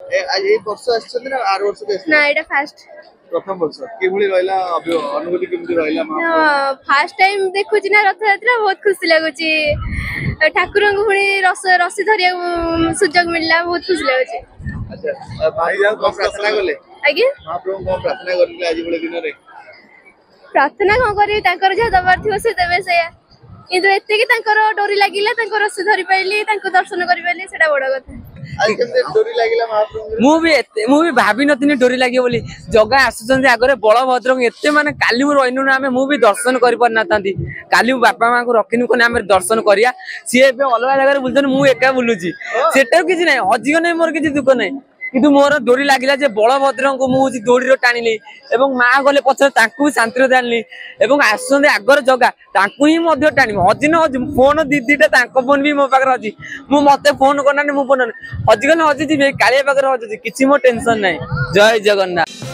आज ये वर्ष आछन ना आर वर्ष के ना एटा फास्ट प्रथम वर्ष केभଳି ରହିଲା अनुभूति केमति ରହିला फास्ट टाइम देखुची ना रथ यात्रा बहुत खुशी लगुची ठाकुर को पुणी रस्सी धरिया सुजोग मिलला बहुत खुशी लगुची। अच्छा भाई जान को प्रार्थना करले आगे महाप्रभु को प्रार्थना करले आज बळे दिन रे प्रार्थना को करी तांकर जे दबार थियो से देबे से किंतु एते कि तांकर डोरी लागिला तांकर रस्सी धरि पाइली तांको दर्शन करि पाइली सेटा बड़ कथा। आज केमते डोरी लागिला महाप्रभु मु भी भाभी नथिनी डोरी लागि बोली जगह आसुचंदी आगरे बलभद्र एते माने काली रहिनु ना हमें मु भी दर्शन करि पर नाथांती काली बापा मां को रखिनु कोने हमें दर्शन करिया सी एबे अलगा जगह बुलछन मु एका बुलुची सेटा किछि नै हजियो नै मोर किछि दुख नै किंतु मोर डोरी लागिला जे बलभद्र को मु डोरी रो टाणिली एवं मां गले पछरे तांकु शांति जानली एवं आसुचंदी आगर जगह तांकु ही मध्य टाणी हजिन हजि फोन दीदीटा तांको फोन भी मो पाकर हजि मु मते फोन करना मु फोन हजिगन हजि जी कालिया पाकर हजि किछि मो टेंशन नै। जय जगन्नाथ।